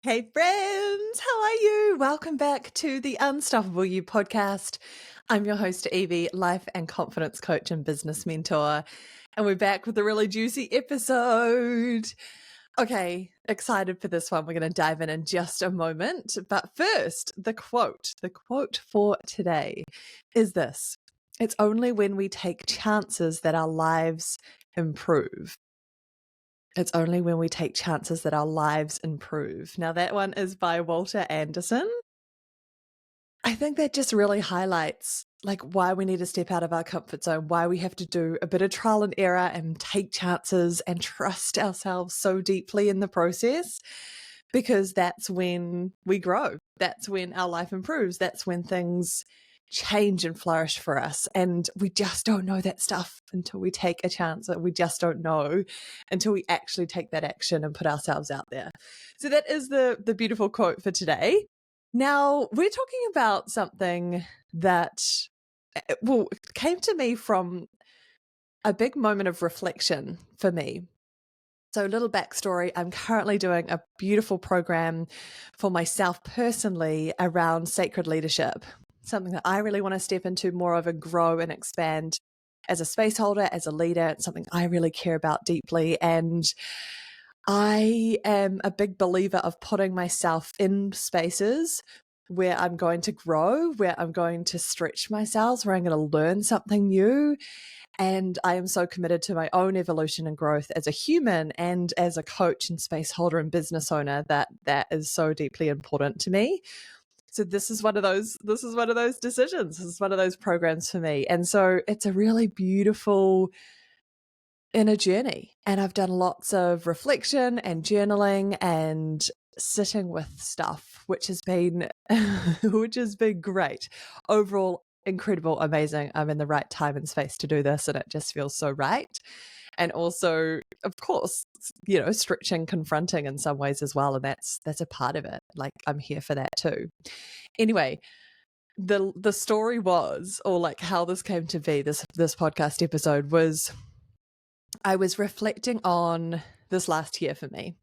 Hey friends, how are you? Welcome back to the Unstoppable You podcast. I'm your host, Evie, life and confidence coach and business mentor. And we're back with a really juicy episode. Okay, excited for this one. We're going to dive in just a moment. But first, the quote. The quote for today is this: "It's only when we take chances that our lives improve." It's only when we take chances that our lives improve. Now, that one is by Walter Anderson. I think that just really highlights why we need to step out of our comfort zone, why we have to do a bit of trial and error and take chances and trust ourselves so deeply in the process, because that's when we grow. That's when our life improves. That's when things change and flourish for us. And we just don't know that stuff until we take a chance. We just don't know until we actually take that action and put ourselves out there. So that is the beautiful quote for today. Now, we're talking about something that, came to me from a big moment of reflection for me. So, a little backstory: I'm currently doing a beautiful program for myself personally around sacred leadership, something that I really want to step into more of and grow and expand as a space holder, as a leader. It's something I really care about deeply. And I am a big believer of putting myself in spaces where I'm going to grow, where I'm going to stretch myself, where I'm going to learn something new. And I am so committed to my own evolution and growth as a human and as a coach and space holder and business owner that is so deeply important to me. So this is one of those decisions. This is one of those programs for me. And so it's a really beautiful inner journey. And I've done lots of reflection and journaling and sitting with stuff, which has been great. Overall, incredible, amazing. I'm in the right time and space to do this, and it just feels so right. And also, of course, stretching, confronting in some ways as well. And that's a part of it. I'm here for that too. Anyway, the story was, or how this came to be, this podcast episode was, I was reflecting on this last year for me.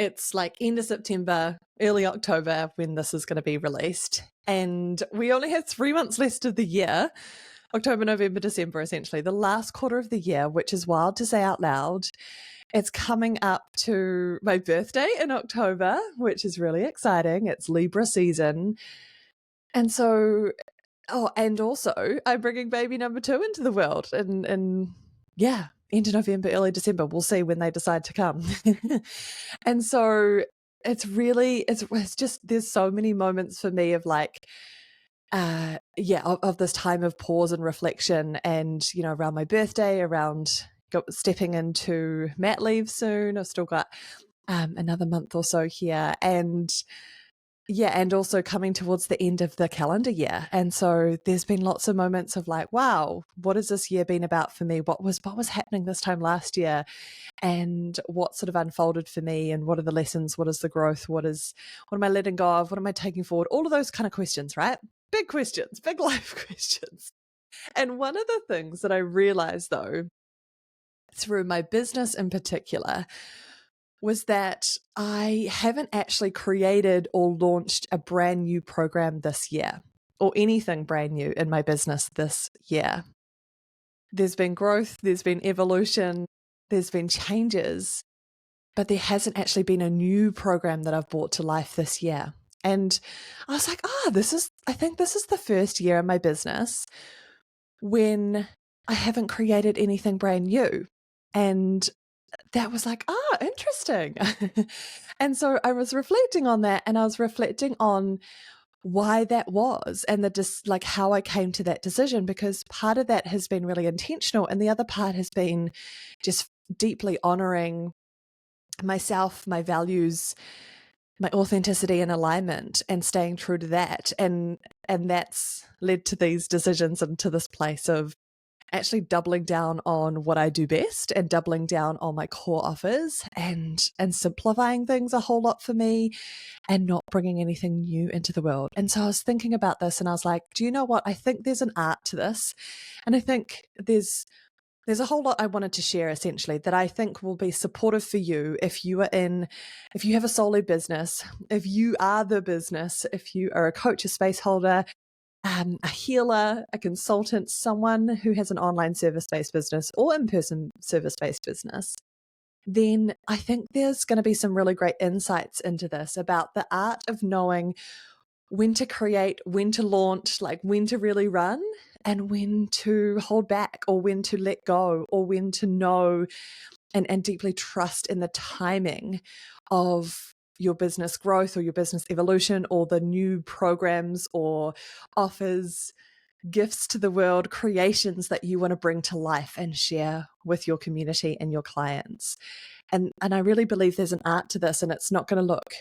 It's end of September, early October when this is going to be released. And we only have 3 months left of the year: October, November, December, essentially the last quarter of the year, which is wild to say out loud. It's coming up to my birthday in October, which is really exciting. It's Libra season. And so, and also I'm bringing baby number 2 into the world. And yeah, end of November, early December. We'll see when they decide to come. And so it's just, there's so many moments for me of of this time of pause and reflection, and around my birthday, around stepping into mat leave soon. I've still got another month or so here, and also coming towards the end of the calendar year. And so there's been lots of moments of wow, what has this year been about for me? What was happening this time last year? And what sort of unfolded for me? And what are the lessons? What is the growth? What am I letting go of? What am I taking forward? All of those kind of questions, right? Big questions, big life questions. And one of the things that I realized, though, through my business in particular, was that I haven't actually created or launched a brand new program this year, or anything brand new in my business this year. There's been growth, there's been evolution, there's been changes, but there hasn't actually been a new program that I've brought to life this year. And I was like, I think this is the first year in my business when I haven't created anything brand new. And that was interesting. And so I was reflecting on that, and I was reflecting on why that was, and how I came to that decision, because part of that has been really intentional, and the other part has been just deeply honoring myself, my values, my authenticity and alignment, and staying true to that. And that's led to these decisions and to this place of actually doubling down on what I do best, and doubling down on my core offers, and simplifying things a whole lot for me, and not bringing anything new into the world. And so I was thinking about this, and I was like, do you know what? I think there's an art to this. And I think there's There's a whole lot I wanted to share essentially that I think will be supportive for you if you have a solo business, if you are the business, if you are a coach, a space holder, a healer, a consultant, someone who has an online service-based business or in-person service-based business. Then I think there's going to be some really great insights into this about the art of knowing when to create, when to launch, like when to really run and when to hold back or when to let go or when to know and deeply trust in the timing of your business growth or your business evolution or the new programs or offers, gifts to the world, creations that you want to bring to life and share with your community and your clients. And I really believe there's an art to this, and it's not going to look,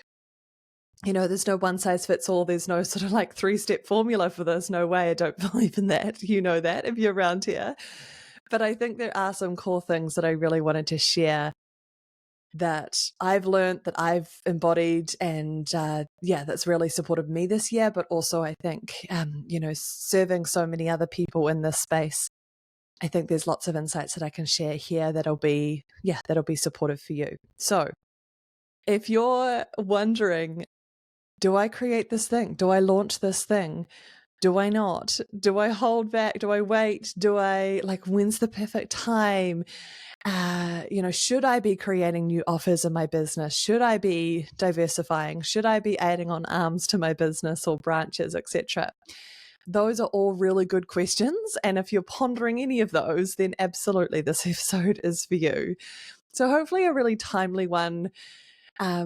there's no one size fits all. There's no sort of like 3-step formula for this. No way. I don't believe in that. You know that if you're around here. But I think there are some core things that I really wanted to share that I've learned, that I've embodied, and that's really supported me this year. But also I think, serving so many other people in this space, I think there's lots of insights that I can share here that'll be supportive for you. So if you're wondering, do I create this thing? Do I launch this thing? Do I not? Do I hold back? Do I wait? When's the perfect time? Should I be creating new offers in my business? Should I be diversifying? Should I be adding on arms to my business or branches, etc.? Those are all really good questions. And if you're pondering any of those, then absolutely this episode is for you. So hopefully a really timely one.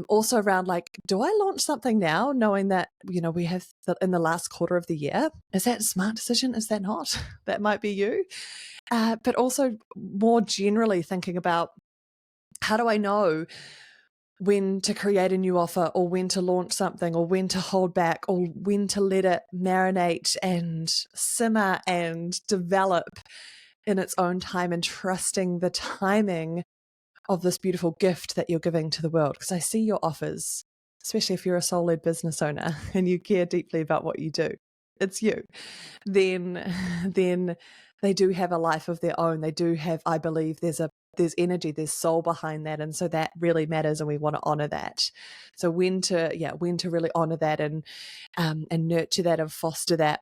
Also around do I launch something now knowing that, we have in the last quarter of the year? Is that a smart decision? Is that not? That might be you. But also more generally thinking about, how do I know when to create a new offer or when to launch something or when to hold back or when to let it marinate and simmer and develop in its own time, and trusting the timing of this beautiful gift that you're giving to the world? Because I see your offers, especially if you're a solo business owner and you care deeply about what you do, it's you, then they do have a life of their own. They do have, I believe there's energy, there's soul behind that. And so that really matters, and we want to honor that. So when to really honor that and nurture that and foster that,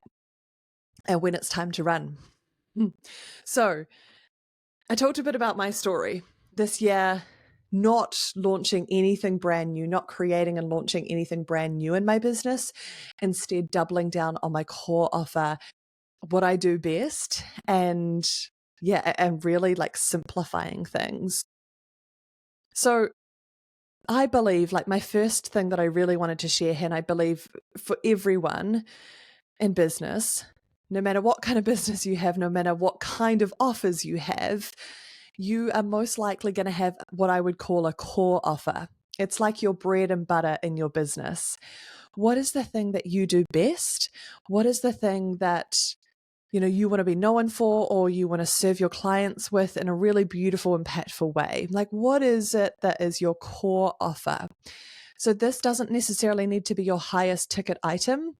and when it's time to run. So I talked a bit about my story this year, not launching anything brand new, not creating and launching anything brand new in my business, instead doubling down on my core offer, what I do best, and really simplifying things. So I believe my first thing that I really wanted to share here, and I believe for everyone in business, no matter what kind of business you have, no matter what kind of offers you have, you are most likely going to have what I would call a core offer. It's like your bread and butter in your business. What is the thing that you do best? What is the thing that you want to be known for, or you want to serve your clients with in a really beautiful, impactful way? What is it that is your core offer? So this doesn't necessarily need to be your highest ticket item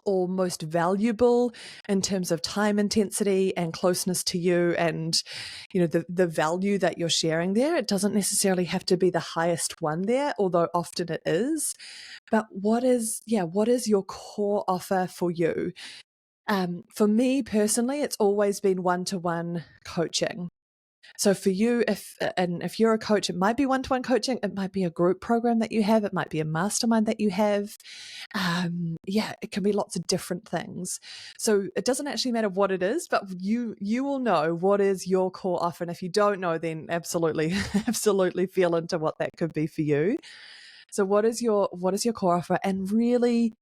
or most valuable in terms of time intensity and closeness to you, and the value that you're sharing there. It doesn't necessarily have to be the highest one there, although often it is. But what is your core offer for you? For me personally, it's always been one-to-one coaching. So for you, if you're a coach, it might be one-to-one coaching. It might be a group program that you have. It might be a mastermind that you have. It can be lots of different things. So it doesn't actually matter what it is, but you will know what is your core offer. And if you don't know, then absolutely, absolutely feel into what that could be for you. So what is your core offer? And really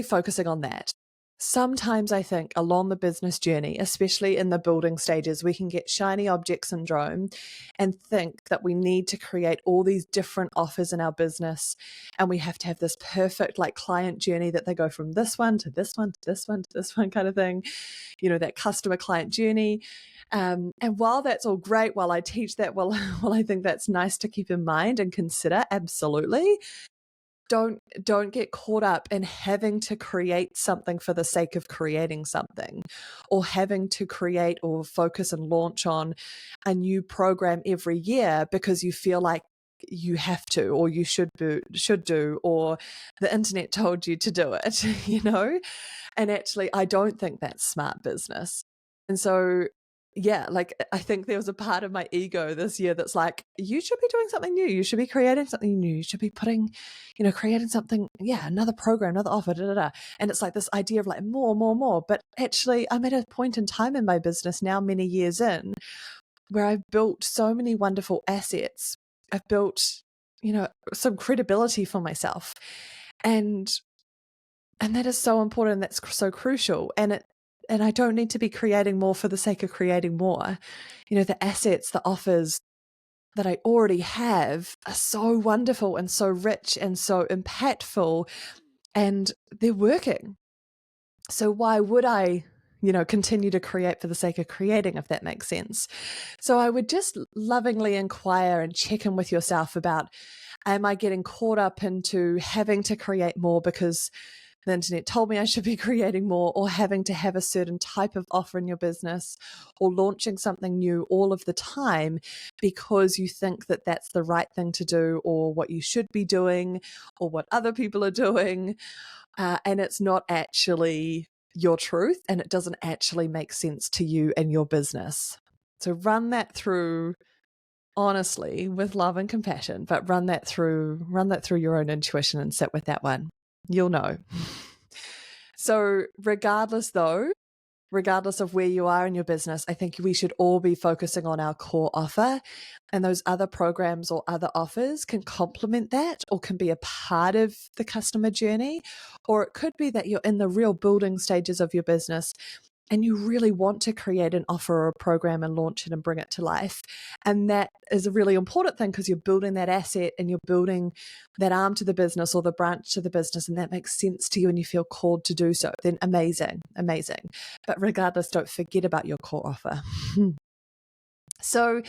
focusing on that. Sometimes I think along the business journey, especially in the building stages, we can get shiny object syndrome and think that we need to create all these different offers in our business. And we have to have this perfect client journey that they go from this one to this one to this one to this one kind of thing, that customer client journey. And while that's all great, while I teach that, well, I think that's nice to keep in mind and consider, absolutely. don't get caught up in having to create something for the sake of creating something, or having to create or focus and launch on a new program every year because you feel like you have to, or you should do, or the internet told you to do it, And actually, I don't think that's smart business. And so, yeah, like I think there was a part of my ego this year that's like, you should be doing something new. You should be creating something new. You should be creating something, another program, another offer, da, da, da. And it's like this idea of like more, more, more. But actually, I'm at a point in time in my business now, many years in, where I've built so many wonderful assets. I've built, some credibility for myself. And that is so important. That's so crucial. And I don't need to be creating more for the sake of creating more. The assets, the offers that I already have are so wonderful and so rich and so impactful, and they're working. So why would I, continue to create for the sake of creating, if that makes sense? So I would just lovingly inquire and check in with yourself about, am I getting caught up into having to create more because the internet told me I should be creating more, or having to have a certain type of offer in your business, or launching something new all of the time because you think that that's the right thing to do, or what you should be doing, or what other people are doing, and it's not actually your truth, and it doesn't actually make sense to you and your business. So run that through honestly with love and compassion, but run that through your own intuition and sit with that one. You'll know. So regardless of where you are in your business, I think we should all be focusing on our core offer, and those other programs or other offers can complement that, or can be a part of the customer journey. Or it could be that you're in the real building stages of your business and you really want to create an offer or a program and launch it and bring it to life. And that is a really important thing, because you're building that asset and you're building that arm to the business or the branch to the business, and that makes sense to you and you feel called to do so. Then amazing. But regardless, don't forget about your core offer. So,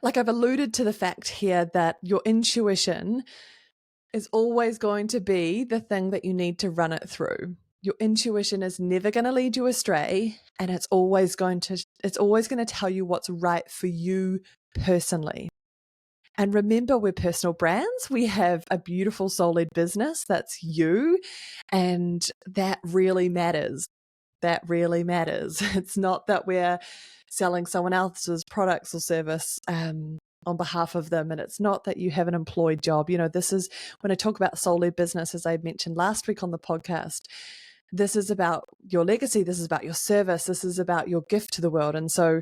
like I've alluded to the fact here that your intuition is always going to be the thing that you need to run it through. Your intuition is never going to lead you astray, and it's always going to tell you what's right for you personally. And remember, we're personal brands. We have a beautiful soul-led business that's you, and that really matters. It's not that we're selling someone else's products or service on behalf of them, and it's not that you have an employed job. This is, when I talk about soul-led business, as I mentioned last week on the podcast, this is about your legacy, this is about your service, this is about your gift to the world. And so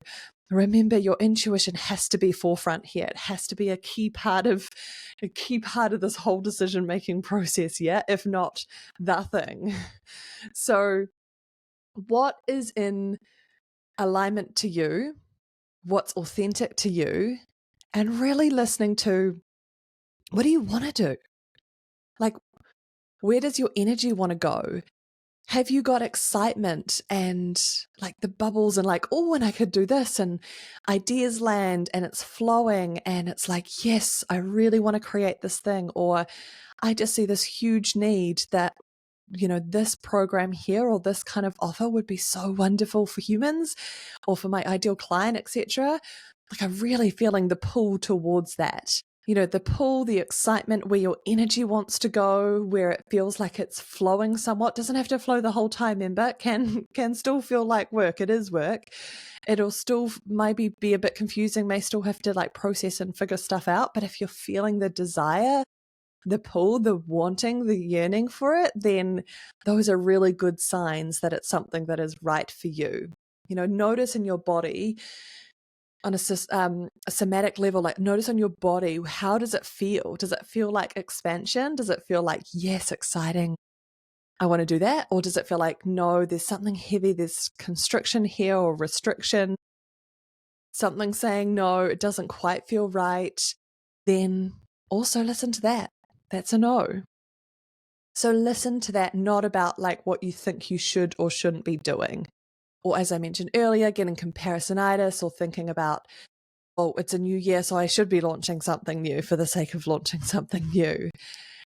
remember, your intuition has to be forefront here. It has to be a key part of this whole decision-making process, if not the thing. So what is in alignment to you, what's authentic to you, and really listening to, what do you want to do? Like, where does your energy want to go? Have you got excitement and like the bubbles and like, oh, and I could do this, and ideas land and it's flowing and it's like, yes, I really want to create this thing, or I just see this huge need that, this program here or this kind of offer would be so wonderful for humans or for my ideal client, etc. Like, I'm really feeling the pull towards that. The pull, the excitement, where your energy wants to go, where it feels like it's flowing somewhat. Doesn't have to flow the whole time, remember, can still feel like work. It is work. It'll still maybe be a bit confusing, may still have to like process and figure stuff out. But if you're feeling the desire, the pull, the wanting, the yearning for it, then those are really good signs that it's something that is right for you. Notice in your body, on a somatic level, like notice on your body, how does it feel? Does it feel like expansion? Does it feel like, yes, exciting, I want to do that? Or does it feel like, no, there's something heavy, there's constriction here or restriction, something saying, no, it doesn't quite feel right? Then also listen to that. That's a no. So listen to that, not about like what you think you should or shouldn't be doing. Or as I mentioned earlier, getting comparisonitis or thinking about, oh, it's a new year, so I should be launching something new for the sake of launching something new.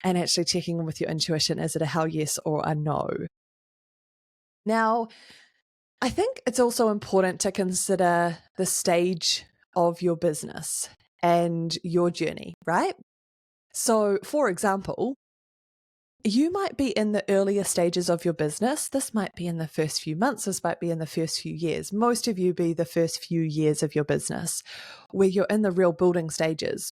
and actually checking in with your intuition. Is it a hell yes or a no? Now, I think it's also important to consider the stage of your business and your journey, right? So, for example, you might be in the earlier stages of your business. This might be in the first few months. This might be in the first few years. Most of you be the first few years of your business where you're in the real building stages.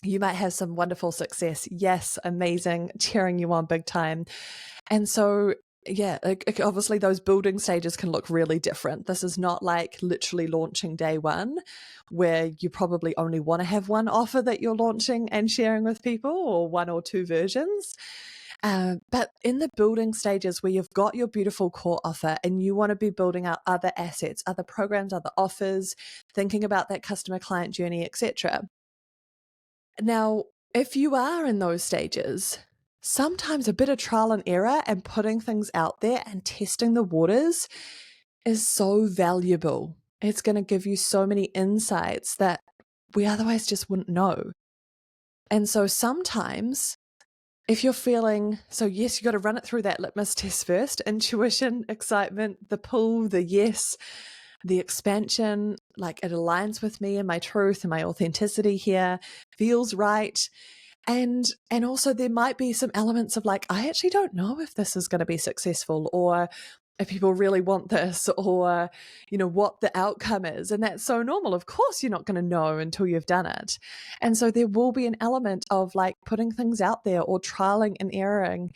You might have some wonderful success. Yes, amazing, cheering you on big time. And so, yeah, obviously those building stages can look really different. This is not like literally launching day one, where you probably only want to have one offer that you're launching and sharing with people, or one or two versions. But in the building stages where you've got your beautiful core offer and you want to be building out other assets, other programs, other offers, thinking about that customer client journey, etc. Now, if you are in those stages, sometimes a bit of trial and error and putting things out there and testing the waters is so valuable. It's going to give you so many insights that we otherwise just wouldn't know. And so sometimes if you're feeling, so yes, you got to run it through that litmus test first: intuition, excitement, the pull, the yes, the expansion, like it aligns with me and my truth and my authenticity here, feels right. And also there might be some elements of like, I actually don't know if this is going to be successful, or if people really want this, or, what the outcome is. And that's so normal. Of course, you're not going to know until you've done it. And so there will be an element of like putting things out there or trialing and erroring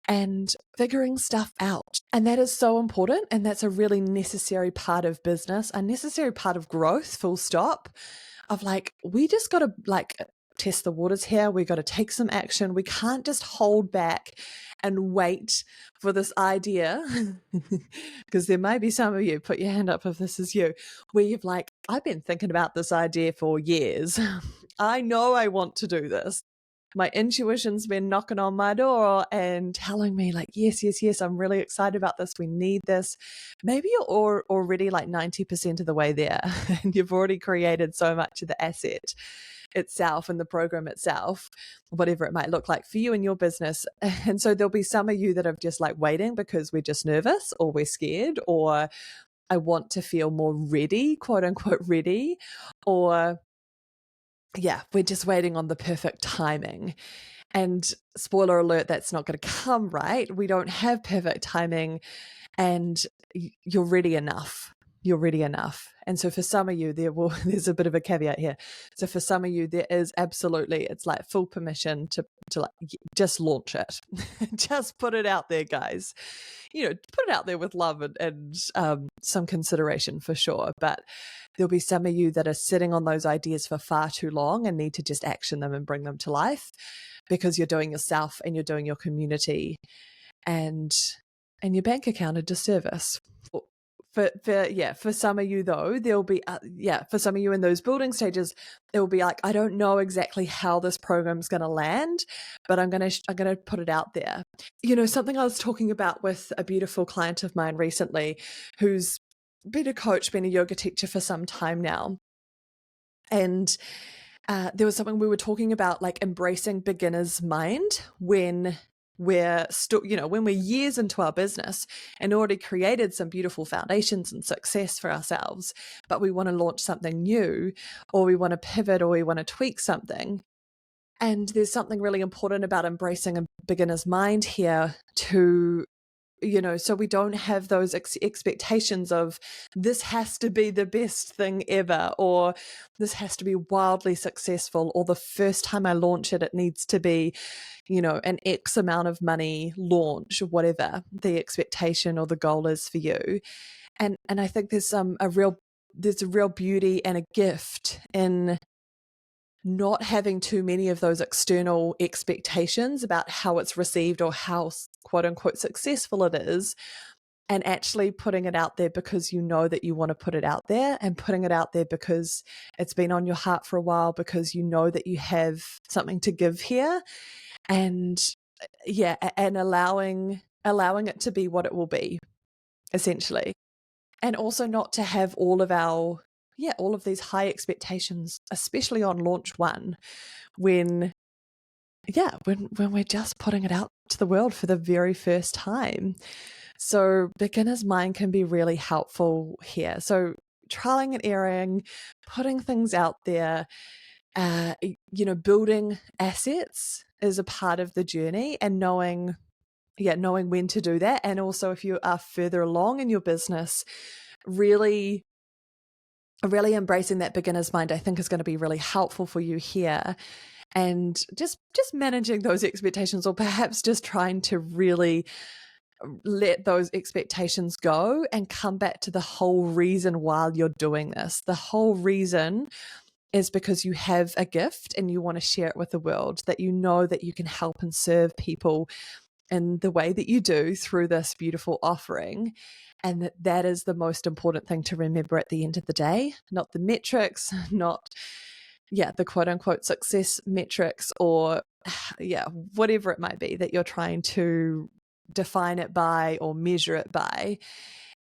and figuring stuff out. And that is so important. And that's a really necessary part of business, a necessary part of growth, full stop, of like, we just got to like test the waters here. We got to take some action. We can't just hold back and wait for this idea, because there may be some of you, put your hand up if this is you, where you've like, I've been thinking about this idea for years. I know I want to do this. My intuition's been knocking on my door and telling me like, yes, yes, yes, I'm really excited about this. We need this. Maybe you're already like 90% of the way there and you've already created so much of the asset itself and the program itself, whatever it might look like for you and your business. And so there'll be some of you that are just like waiting because we're just nervous, or we're scared, or I want to feel more ready, quote unquote ready, or yeah, we're just waiting on the perfect timing. And spoiler alert, that's not going to come, right? We don't have perfect timing, and you're ready enough. You're ready enough. And so for some of you, there's a bit of a caveat here. So for some of you, there is absolutely, it's like full permission to like just launch it. Just put it out there, guys. Put it out there with love and some consideration for sure. But there'll be some of you that are sitting on those ideas for far too long and need to just action them and bring them to life, because you're doing yourself and you're doing your community and your bank account a disservice. For some of you though, there'll be for some of you in those building stages, it will be like, I don't know exactly how this program's going to land, but I'm going to put it out there. Something I was talking about with a beautiful client of mine recently, who's been a coach, been a yoga teacher for some time now, and there was something we were talking about, like embracing beginner's mind when we're still, when we're years into our business and already created some beautiful foundations and success for ourselves, but we want to launch something new, or we want to pivot, or we want to tweak something. And there's something really important about embracing a beginner's mind here to, so we don't have those expectations of this has to be the best thing ever, or this has to be wildly successful, or the first time I launch it, it needs to be, an X amount of money launch, or whatever the expectation or the goal is for you. And I think there's a real beauty and a gift in not having too many of those external expectations about how it's received or how quote unquote successful it is, and actually putting it out there because you know that you want to put it out there, and putting it out there because it's been on your heart for a while, because you know that you have something to give here, and and allowing it to be what it will be, essentially. And also not to have all of these high expectations, especially on launch one, when yeah, when we're just putting it out to the world for the very first time. So beginner's mind can be really helpful here. So trialing and erroring, putting things out there, building assets is a part of the journey, and knowing when to do that. And also, if you are further along in your business, really embracing that beginner's mind, I think, is going to be really helpful for you here. And just managing those expectations, or perhaps just trying to really let those expectations go and come back to the whole reason why you're doing this. The whole reason is because you have a gift and you want to share it with the world, that you know that you can help and serve people in the way that you do through this beautiful offering. And that is the most important thing to remember at the end of the day, not the metrics, not the quote unquote success metrics, or whatever it might be that you're trying to define it by or measure it by.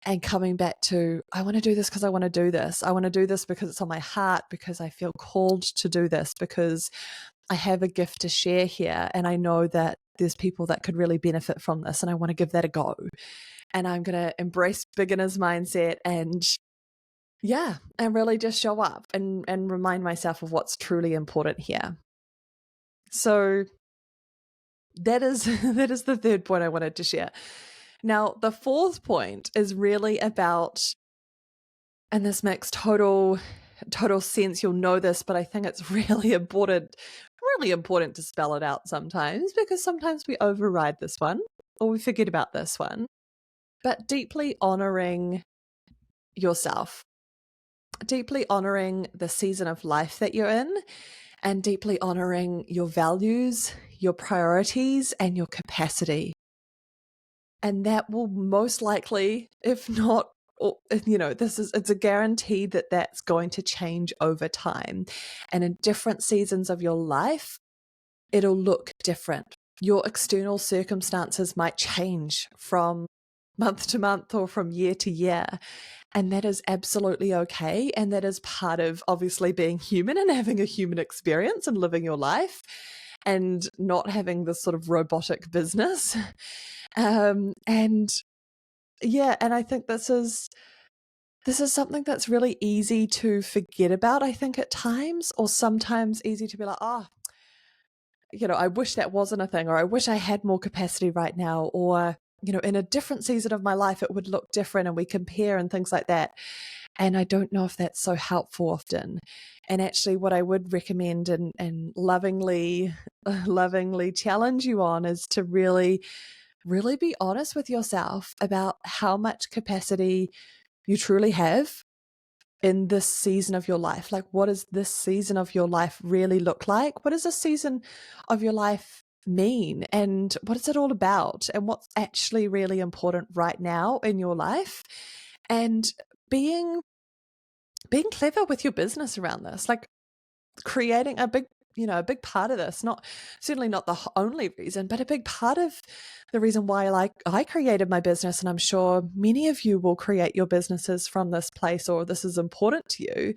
And coming back to, I want to do this because I want to do this. I want to do this because it's on my heart, because I feel called to do this, because I have a gift to share here. And I know that there's people that could really benefit from this, and I want to give that a go. And I'm going to embrace beginner's mindset and really just show up and remind myself of what's truly important here. So that is the third point I wanted to share. Now, the fourth point is really about, and this makes total sense. You'll know this, but I think it's really important to spell it out sometimes, because sometimes we override this one or we forget about this one. But deeply honoring yourself, deeply honoring the season of life that you're in, and deeply honoring your values, your priorities, and your capacity. And that will most likely, if not, it's a guarantee that that's going to change over time. And in different seasons of your life, it'll look different. Your external circumstances might change from month to month or from year to year. And that is absolutely okay. And that is part of obviously being human and having a human experience and living your life and not having this sort of robotic business. And I think this is something that's really easy to forget about, I think, at times, or sometimes easy to be like, I wish that wasn't a thing, or I wish I had more capacity right now, or, in a different season of my life, it would look different, and we compare and things like that. And I don't know if that's so helpful often. And actually what I would recommend and lovingly challenge you on is to really be honest with yourself about how much capacity you truly have in this season of your life. Like, what does this season of your life really look like? What does this season of your life mean? And what is it all about? And what's actually really important right now in your life? And being clever with your business around this, like creating a big part of this, certainly not the only reason, but a big part of the reason why I created my business, and I'm sure many of you will create your businesses from this place, or this is important to you,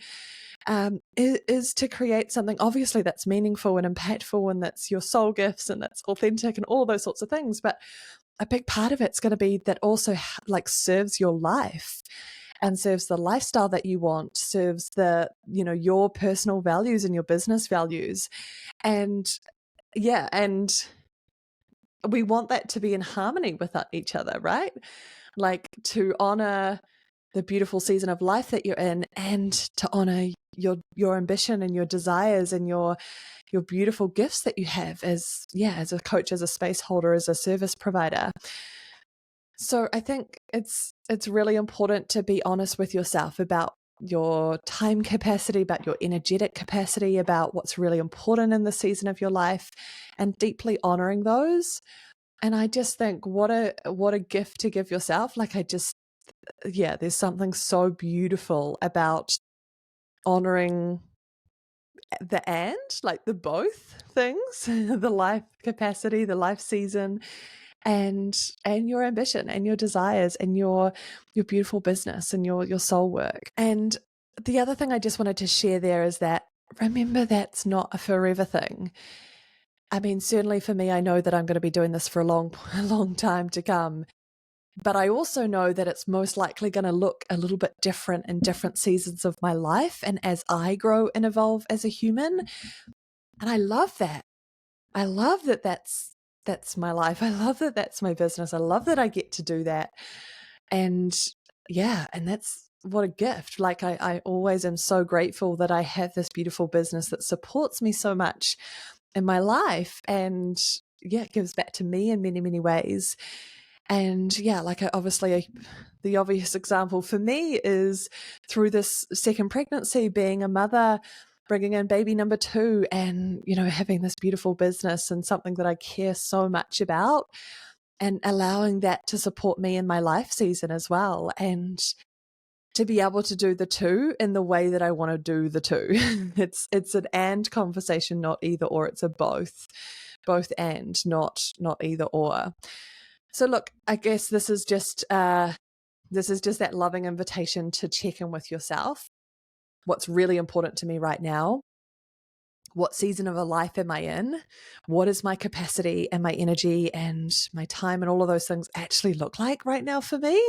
is to create something obviously that's meaningful and impactful, and that's your soul gifts, and that's authentic, and all those sorts of things. But a big part of it's going to be that also serves your life and serves the lifestyle that you want, serves the, your personal values and your business values. And and we want that to be in harmony with each other, right? Like, to honor the beautiful season of life that you're in, and to honor your ambition and your desires and your beautiful gifts that you have as a coach, as a space holder, as a service provider. So I think it's really important to be honest with yourself about your time capacity, about your energetic capacity, about what's really important in the season of your life, and deeply honoring those. And I just think what a gift to give yourself. There's something so beautiful about honoring the both things, the life capacity, the life season, and your ambition and your desires and your beautiful business and your soul work. And the other thing I just wanted to share there is that, remember, that's not a forever thing. I mean, certainly for me, I know that I'm going to be doing this for a long time to come. But I also know that it's most likely going to look a little bit different in different seasons of my life and as I grow and evolve as a human. And I love that. I love that that's my life. I love that that's my business. I love that I get to do that. And yeah, and that's what a gift. Like I always am so grateful that I have this beautiful business that supports me so much in my life and yeah, it gives back to me in many, many ways. And yeah, like obviously the obvious example for me is through this second pregnancy, being a mother, bringing in baby number 2 and, you know, having this beautiful business and something that I care so much about and allowing that to support me in my life season as well. And to be able to do the two in the way that I want to do the two. It's an and conversation, not either or. It's a both and, not either or. So look, I guess this is just that loving invitation to check in with yourself. What's really important to me right now? What season of a life am I in? What is my capacity and my energy and my time and all of those things actually look like right now for me?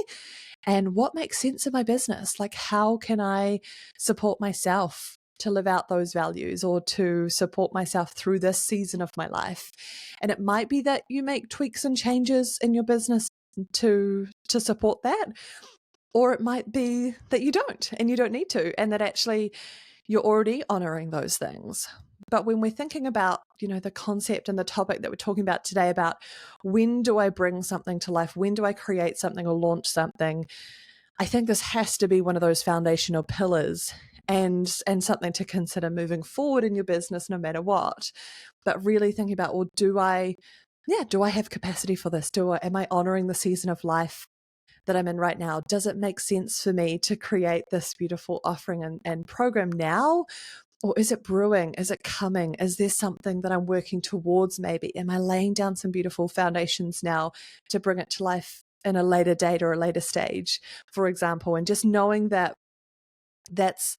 And what makes sense in my business? Like, how can I support myself to live out those values or to support myself through this season of my life? And it might be that you make tweaks and changes in your business to support that, or it might be that you don't and you don't need to, and that actually you're already honoring those things. But when we're thinking about, you know, the concept and the topic that we're talking about today about when do I bring something to life? When do I create something or launch something? I think this has to be one of those foundational pillars and something to consider moving forward in your business no matter what. But really thinking about, well, do I have capacity for this? Am I honoring the season of life that I'm in right now? Does it make sense for me to create this beautiful offering and program now? Or is it brewing? Is it coming? Is there something that I'm working towards maybe? Am I laying down some beautiful foundations now to bring it to life in a later date or a later stage, for example? And just knowing that that's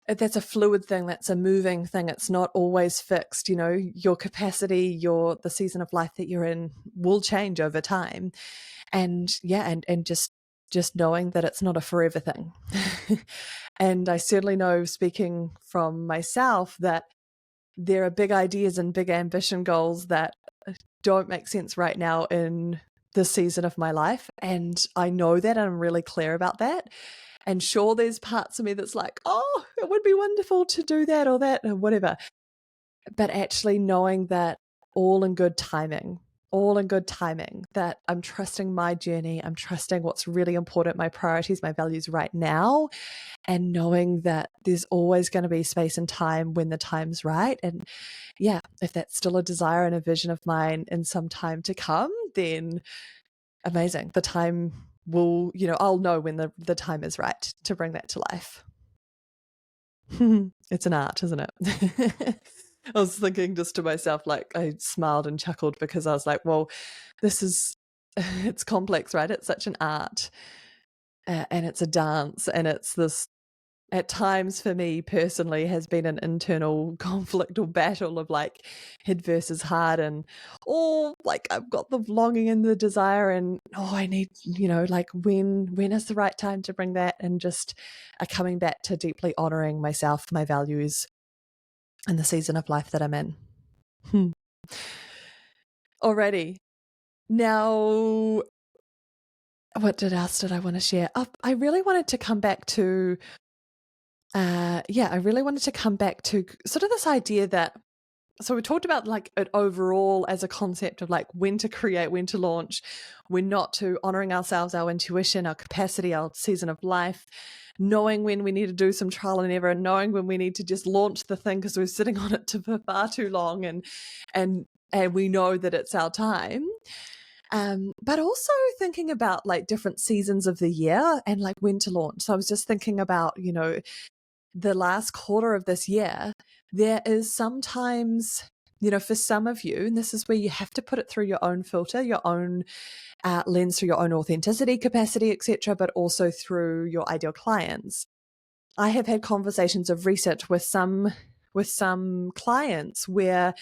a fluid thing, that's a moving thing. It's not always fixed. You know, your capacity, the season of life that you're in will change over time. And yeah, and just knowing that it's not a forever thing. And I certainly know, speaking from myself, that there are big ideas and big ambition goals that don't make sense right now in this season of my life. And I know that, and I'm really clear about that. And sure, there's parts of me that's like, oh, it would be wonderful to do that or whatever. But actually knowing that all in good timing, that I'm trusting my journey, I'm trusting what's really important, my priorities, my values right now, and knowing that there's always going to be space and time when the time's right. And yeah, if that's still a desire and a vision of mine in some time to come, then amazing. The time will, I'll know when the time is right to bring that to life. It's an art, isn't it? I was thinking just to myself, like I smiled and chuckled because I was like, well, it's complex, right? It's such an art and it's a dance, and it's this, at times for me personally, has been an internal conflict or battle of like head versus heart, and like I've got the longing and the desire, and I need, like when is the right time to bring that, and just coming back to deeply honoring myself, my values, and the season of life that I'm in. Alrighty. Now, what else did I want to share? I really wanted to come back to sort of this idea that, so we talked about like it overall as a concept of like when to create, when to launch, when not to, honoring ourselves, our intuition, our capacity, our season of life, knowing when we need to do some trial and error, and knowing when we need to just launch the thing because we're sitting on it for far too long, and we know that it's our time. But also thinking about like different seasons of the year and like when to launch. So I was just thinking about, the last quarter of this year, there is sometimes, for some of you, and this is where you have to put it through your own filter, your own lens, through your own authenticity, capacity, etc., but also through your ideal clients. I have had conversations of research with some clients where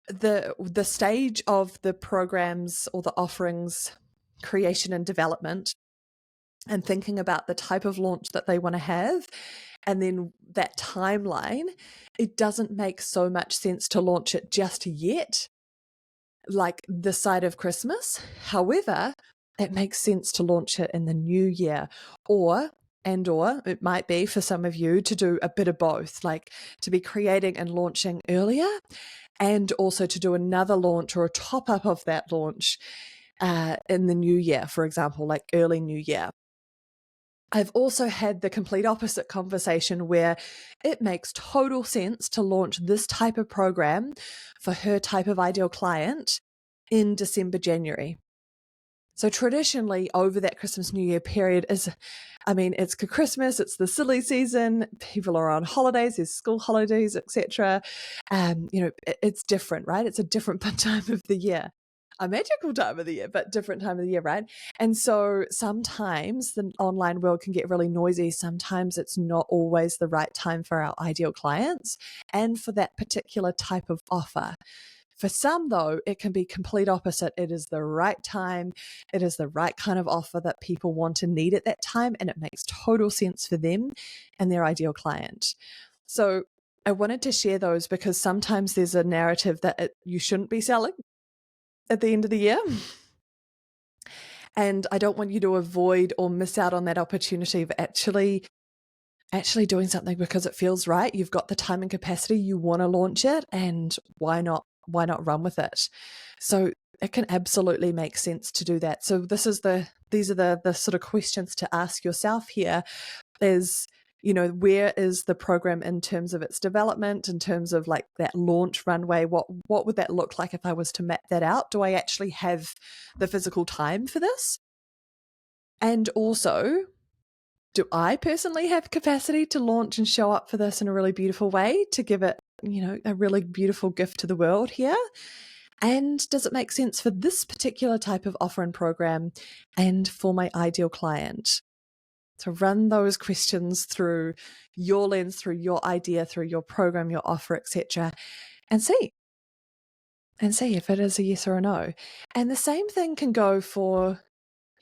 the stage of the programs or the offerings creation and development, and thinking about the type of launch that they want to have, and then that timeline, it doesn't make so much sense to launch it just yet, like this side of Christmas. However, it makes sense to launch it in the new year, or it might be for some of you to do a bit of both, like to be creating and launching earlier, and also to do another launch or a top up of that launch in the new year, for example, like early new year. I've also had the complete opposite conversation where it makes total sense to launch this type of program for her type of ideal client in December, January. So traditionally over that Christmas New Year period it's Christmas, it's the silly season, people are on holidays, there's school holidays, etc. It's different, right? It's a different time of the year. A magical time of the year, but different time of the year, right? And so sometimes the online world can get really noisy. Sometimes it's not always the right time for our ideal clients and for that particular type of offer. For some, though, it can be complete opposite. It is the right time. It is the right kind of offer that people want and need at that time, and it makes total sense for them and their ideal client. So I wanted to share those because sometimes there's a narrative that you shouldn't be selling at the end of the year. And I don't want you to avoid or miss out on that opportunity of actually doing something because it feels right. You've got the time and capacity, you want to launch it, and why not run with it? So it can absolutely make sense to do that. So these are the sort of questions to ask yourself here is, where is the program in terms of its development, in terms of like that launch runway? What would that look like if I was to map that out? Do I actually have the physical time for this? And also, do I personally have capacity to launch and show up for this in a really beautiful way, to give it, a really beautiful gift to the world here? And does it make sense for this particular type of offer and program and for my ideal client? To run those questions through your lens, through your idea, through your program, your offer, etc., and see if it is a yes or a no. And the same thing can go for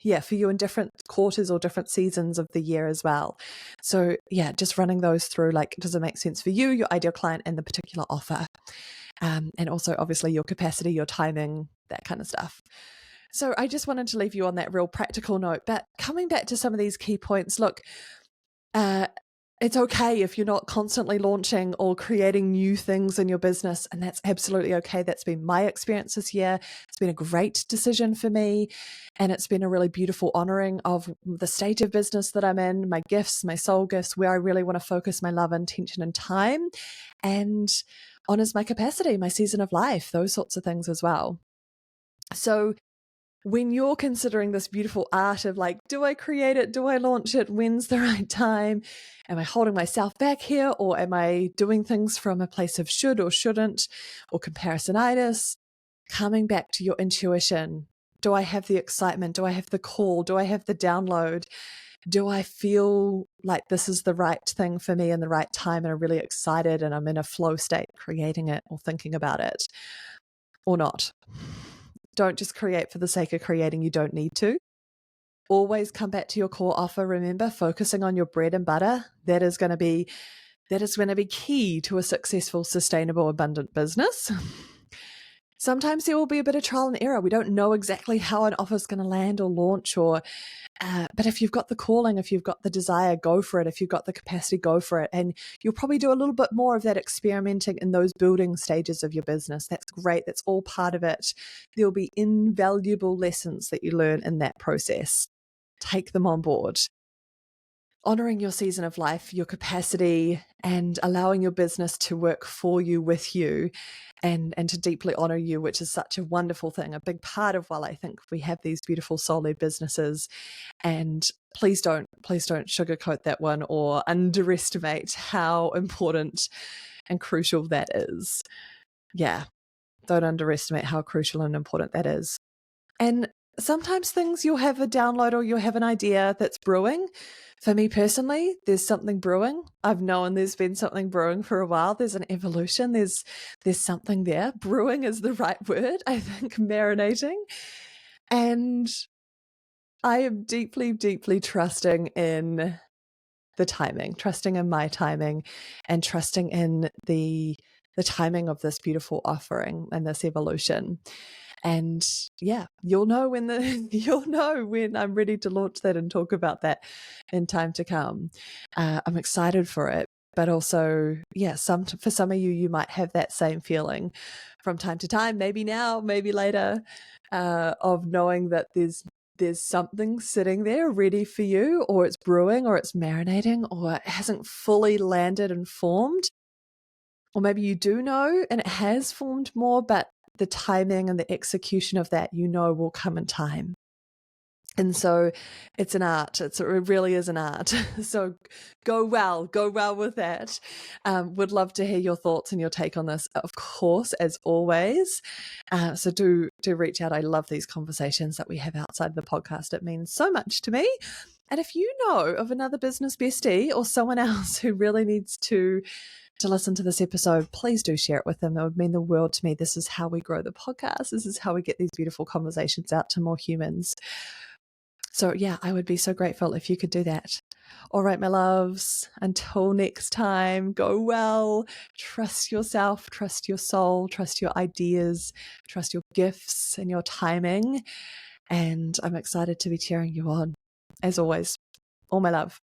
you in different quarters or different seasons of the year as well. So just running those through, like, does it make sense for you, your ideal client, and the particular offer? And also obviously your capacity, your timing, that kind of stuff. So I just wanted to leave you on that real practical note. But coming back to some of these key points, look, it's okay if you're not constantly launching or creating new things in your business, and that's absolutely okay. That's been my experience this year. It's been a great decision for me, and it's been a really beautiful honoring of the stage of business that I'm in, my gifts, my soul gifts, where I really want to focus my love, intention, and time, and honors my capacity, my season of life, those sorts of things as well. So when you're considering this beautiful art of like, do I create it? Do I launch it? When's the right time? Am I holding myself back here? Or am I doing things from a place of should or shouldn't or comparisonitis? Coming back to your intuition. Do I have the excitement? Do I have the call? Do I have the download? Do I feel like this is the right thing for me in the right time and I'm really excited and I'm in a flow state creating it or thinking about it, or not? Don't just create for the sake of creating. You don't need to. Always come back to your core offer. Remember, focusing on your bread and butter. That is going to be key to a successful, sustainable, abundant business. Sometimes there will be a bit of trial and error. We don't know exactly how an offer is going to land or launch, but if you've got the calling, if you've got the desire, go for it. If you've got the capacity, go for it. And you'll probably do a little bit more of that experimenting in those building stages of your business. That's great. That's all part of it. There'll be invaluable lessons that you learn in that process. Take them on board. Honoring your season of life, your capacity, and allowing your business to work for you, with you, and to deeply honor you, which is such a wonderful thing. A big part of why I think we have these beautiful soul-led businesses. And please don't sugarcoat that one or underestimate how important and crucial that is. Yeah, don't underestimate how crucial and important that is. And sometimes things you'll have a download or you'll have an idea that's brewing. For me personally, there's something brewing. I've known there's been something brewing for a while. There's an evolution. There's something there. Brewing is the right word, I think, marinating. And I am deeply, deeply trusting in the timing, trusting in my timing, and trusting in the timing of this beautiful offering and this evolution. And yeah, you'll know when you'll know when I'm ready to launch that and talk about that in time to come. I'm excited for it, but also, yeah, for some of you, you might have that same feeling from time to time, maybe now, maybe later, of knowing that there's something sitting there ready for you, or it's brewing, or it's marinating, or it hasn't fully landed and formed. Or maybe you do know and it has formed more, but the timing and the execution of that, will come in time. And so it's an art. It really is an art. So go well with that. Would love to hear your thoughts and your take on this, of course, as always. So do reach out. I love these conversations that we have outside the podcast. It means so much to me. And if you know of another business bestie or someone else who really needs to listen to this episode, please do share it with them. It would mean the world to me. This is how we grow the podcast. This is how we get these beautiful conversations out to more humans. So yeah, I would be so grateful if you could do that. All right, my loves, until next time, go well, trust yourself, trust your soul, trust your ideas, trust your gifts and your timing. And I'm excited to be cheering you on. As always, all my love.